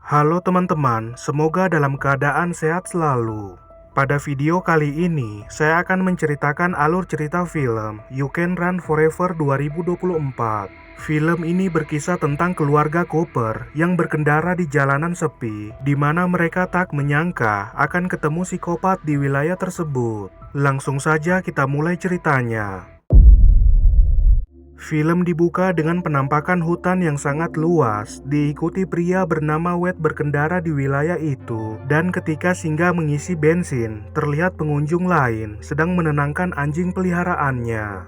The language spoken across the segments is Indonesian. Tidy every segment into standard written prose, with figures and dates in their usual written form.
Halo teman-teman, semoga dalam keadaan sehat selalu. Pada video kali ini, saya akan menceritakan alur cerita film You Can Run Forever 2024. Film ini berkisah tentang keluarga Cooper yang berkendara di jalanan sepi, di mana mereka tak menyangka akan ketemu psikopat di wilayah tersebut. Langsung saja kita mulai ceritanya. Film dibuka dengan penampakan hutan yang sangat luas, diikuti pria bernama Wade berkendara di wilayah itu, dan ketika singgah mengisi bensin, terlihat pengunjung lain sedang menenangkan anjing peliharaannya.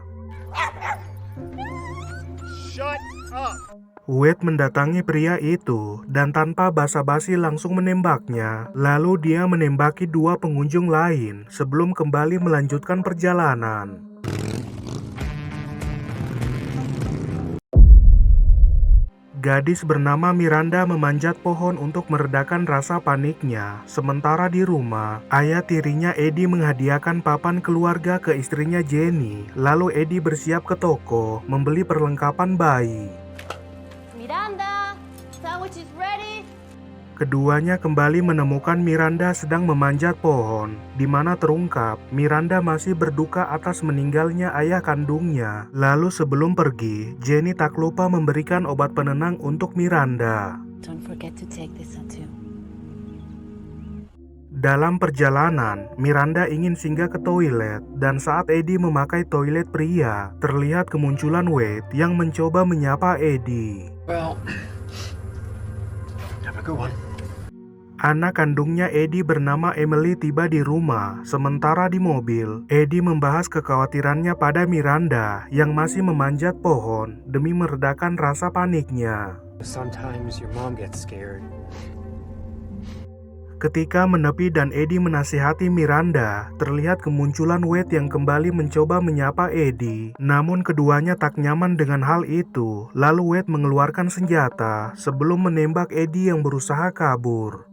Shut up! Wade mendatangi pria itu, dan tanpa basa-basi langsung menembaknya, lalu dia menembaki dua pengunjung lain sebelum kembali melanjutkan perjalanan. Gadis bernama Miranda memanjat pohon untuk meredakan rasa paniknya. Sementara di rumah, ayah tirinya Eddie menghadiahkan papan keluarga ke istrinya Jenny. Lalu Eddie bersiap ke toko membeli perlengkapan bayi. Miranda, sandwich is ready. Keduanya kembali menemukan Miranda sedang memanjat pohon, di mana terungkap Miranda masih berduka atas meninggalnya ayah kandungnya. Lalu sebelum pergi, Jenny tak lupa memberikan obat penenang untuk Miranda. Don't forget to take this too. Dalam perjalanan, Miranda ingin singgah ke toilet, dan saat Eddie memakai toilet pria, terlihat kemunculan Wade yang mencoba menyapa Eddie. Well, have a good one. Anak kandungnya Eddie bernama Emily tiba di rumah, sementara di mobil, Eddie membahas kekhawatirannya pada Miranda yang masih memanjat pohon demi meredakan rasa paniknya. Sometimes your mom gets scared. Ketika menepi dan Eddie menasihati Miranda, terlihat kemunculan Wade yang kembali mencoba menyapa Eddie. Namun keduanya tak nyaman dengan hal itu, lalu Wade mengeluarkan senjata sebelum menembak Eddie yang berusaha kabur.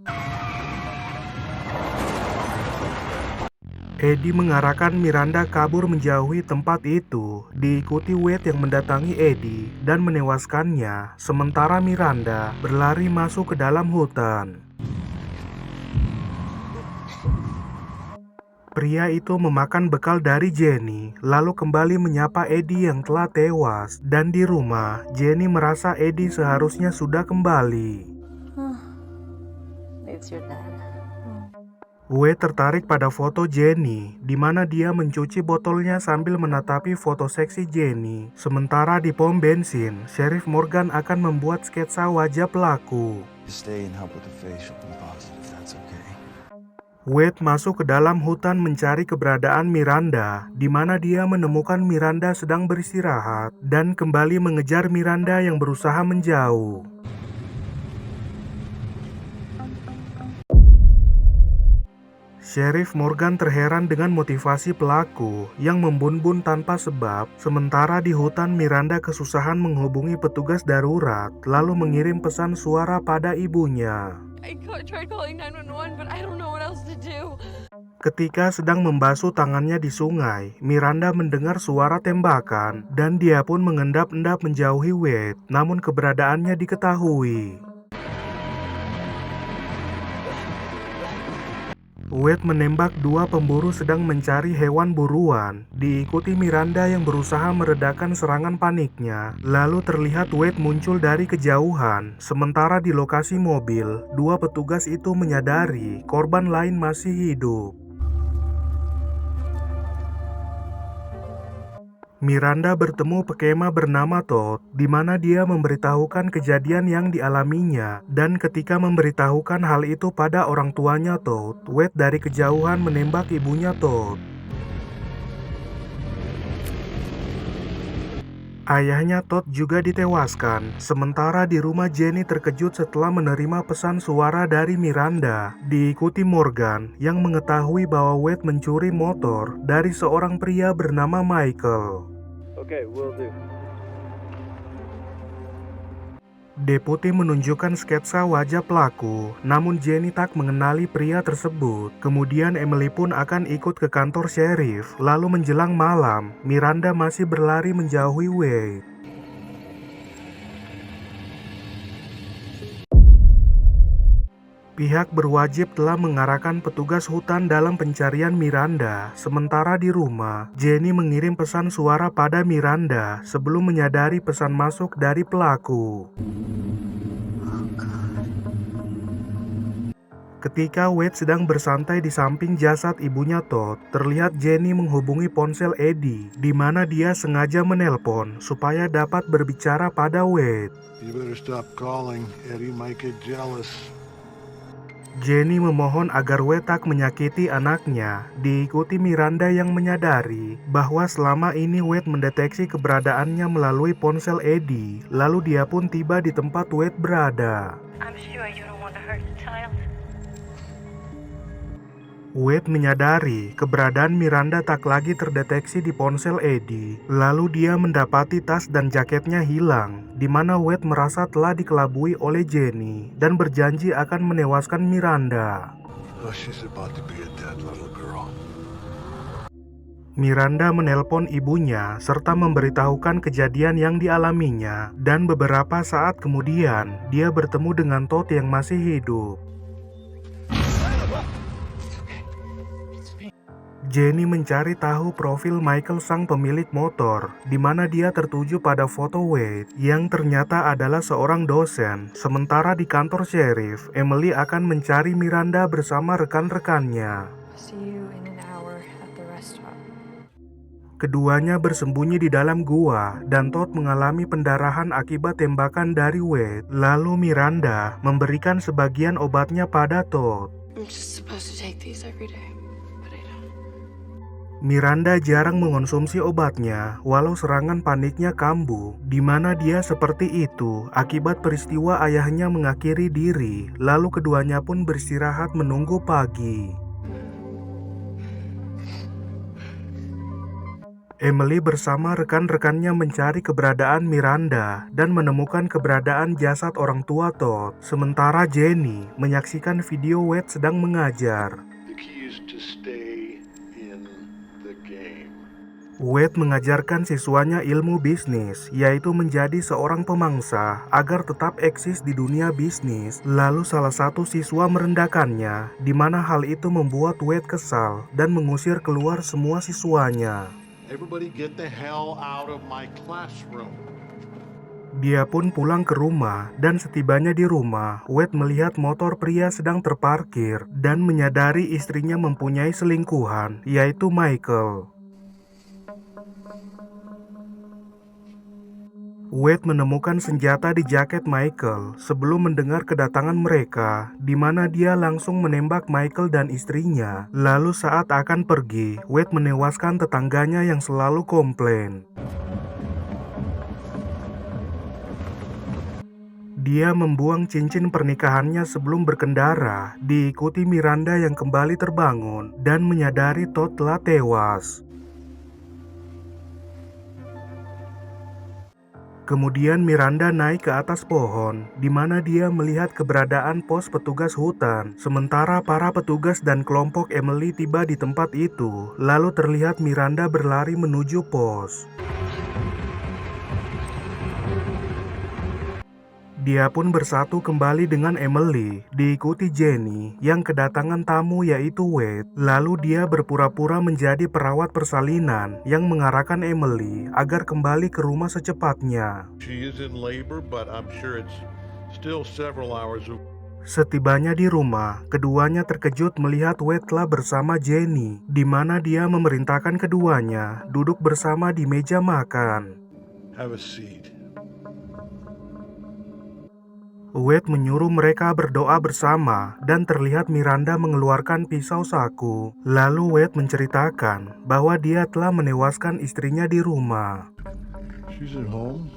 Eddie mengarahkan Miranda kabur menjauhi tempat itu, diikuti Wade yang mendatangi Eddie dan menewaskannya, sementara Miranda berlari masuk ke dalam hutan. Pria itu memakan bekal dari Jenny, lalu kembali menyapa Eddie yang telah tewas, dan di rumah, Jenny merasa Eddie seharusnya sudah kembali. It's your dad. Wade tertarik pada foto Jenny, di mana dia mencuci botolnya sambil menatapi foto seksi Jenny. Sementara di pom bensin, Sheriff Morgan akan membuat sketsa wajah pelaku. Stay and help with the facial composite if that's okay. Wade masuk ke dalam hutan mencari keberadaan Miranda, di mana dia menemukan Miranda sedang beristirahat dan kembali mengejar Miranda yang berusaha menjauh. Sheriff Morgan terheran dengan motivasi pelaku yang membun-bun tanpa sebab, sementara di hutan Miranda kesusahan menghubungi petugas darurat, lalu mengirim pesan suara pada ibunya. I tried calling 911, but I don't know what else to do. Ketika sedang membasuh tangannya di sungai, Miranda mendengar suara tembakan dan dia pun mengendap-endap menjauhi Wade, namun keberadaannya diketahui. Wade menembak dua pemburu sedang mencari hewan buruan, diikuti Miranda yang berusaha meredakan serangan paniknya. Lalu terlihat Wade muncul dari kejauhan, sementara di lokasi mobil, dua petugas itu menyadari korban lain masih hidup. Miranda bertemu pekema bernama Todd, di mana dia memberitahukan kejadian yang dialaminya, dan ketika memberitahukan hal itu pada orang tuanya Todd, Wade dari kejauhan menembak ibunya Todd. Ayahnya Todd juga ditewaskan, sementara di rumah Jenny terkejut setelah menerima pesan suara dari Miranda, diikuti Morgan yang mengetahui bahwa Wade mencuri motor dari seorang pria bernama Michael. Okay, will do. Deputi menunjukkan sketsa wajah pelaku, namun Jenny tak mengenali pria tersebut. Kemudian Emily pun akan ikut ke kantor sheriff, lalu menjelang malam, Miranda masih berlari menjauhi Wade. Pihak berwajib telah mengarahkan petugas hutan dalam pencarian Miranda. Sementara di rumah, Jenny mengirim pesan suara pada Miranda sebelum menyadari pesan masuk dari pelaku. Ketika Wade sedang bersantai di samping jasad ibunya Todd, terlihat Jenny menghubungi ponsel Eddie, di mana dia sengaja menelpon supaya dapat berbicara pada Wade. You better stop calling. Eddie might get jealous. Jenny memohon agar Wade tak menyakiti anaknya, diikuti Miranda yang menyadari bahwa selama ini Wade mendeteksi keberadaannya melalui ponsel Eddie, lalu dia pun tiba di tempat Wade berada. I'm sure you don't want to hurt the child. Wade menyadari keberadaan Miranda tak lagi terdeteksi di ponsel Eddie, lalu dia mendapati tas dan jaketnya hilang, di mana Wade merasa telah dikelabui oleh Jenny dan berjanji akan menewaskan Miranda. Oh, she's about to be a dead little girl. Miranda menelpon ibunya serta memberitahukan kejadian yang dialaminya, dan beberapa saat kemudian dia bertemu dengan Todd yang masih hidup. Jenny mencari tahu profil Michael sang pemilik motor, di mana dia tertuju pada foto Wade yang ternyata adalah seorang dosen. Sementara di kantor sheriff, Emily akan mencari Miranda bersama rekan-rekannya. See you in an hour at the restaurant. Keduanya bersembunyi di dalam gua dan Todd mengalami pendarahan akibat tembakan dari Wade. Lalu Miranda memberikan sebagian obatnya pada Todd. I'm just supposed to take these every day, but I don't. Miranda jarang mengonsumsi obatnya, walau serangan paniknya kambuh, di mana dia seperti itu akibat peristiwa ayahnya mengakhiri diri, lalu keduanya pun beristirahat menunggu pagi. Emily bersama rekan-rekannya mencari keberadaan Miranda dan menemukan keberadaan jasad orang tua Todd, sementara Jenny menyaksikan video Wade sedang mengajar. The key is to stay in the game. Wade mengajarkan siswanya ilmu bisnis, yaitu menjadi seorang pemangsa agar tetap eksis di dunia bisnis. Lalu salah satu siswa merendahkannya, di mana hal itu membuat Wade kesal dan mengusir keluar semua siswanya. Everybody get the hell out of my classroom. Dia pun pulang ke rumah, dan setibanya di rumah, Wade melihat motor pria sedang terparkir dan menyadari istrinya mempunyai selingkuhan, yaitu Michael. Wade menemukan senjata di jaket Michael sebelum mendengar kedatangan mereka, di mana dia langsung menembak Michael dan istrinya. Lalu saat akan pergi, Wade menewaskan tetangganya yang selalu komplain. Dia membuang cincin pernikahannya sebelum berkendara, diikuti Miranda yang kembali terbangun dan menyadari Todd telah tewas. Kemudian Miranda naik ke atas pohon, di mana dia melihat keberadaan pos petugas hutan. Sementara para petugas dan kelompok Emily tiba di tempat itu, lalu terlihat Miranda berlari menuju pos. Dia pun bersatu kembali dengan Emily, diikuti Jenny yang kedatangan tamu yaitu Wade. Lalu dia berpura-pura menjadi perawat persalinan yang mengarahkan Emily agar kembali ke rumah secepatnya. She is in labor, but I'm sure it's still several hours away. Setibanya di rumah, keduanya terkejut melihat Wade telah bersama Jenny, di mana dia memerintahkan keduanya duduk bersama di meja makan. Have a seat. Wade menyuruh mereka berdoa bersama dan terlihat Miranda mengeluarkan pisau saku. Lalu Wade menceritakan bahwa dia telah menewaskan istrinya di rumah. She's at home.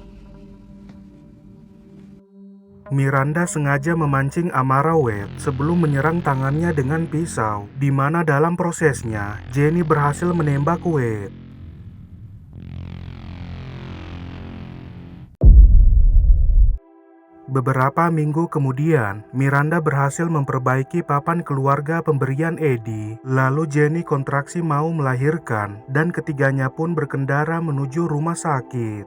Miranda sengaja memancing amarah Wade sebelum menyerang tangannya dengan pisau, di mana dalam prosesnya Jenny berhasil menembak Wade. Beberapa minggu kemudian, Miranda berhasil memperbaiki papan keluarga pemberian Eddie. Lalu Jenny kontraksi mau melahirkan, dan ketiganya pun berkendara menuju rumah sakit.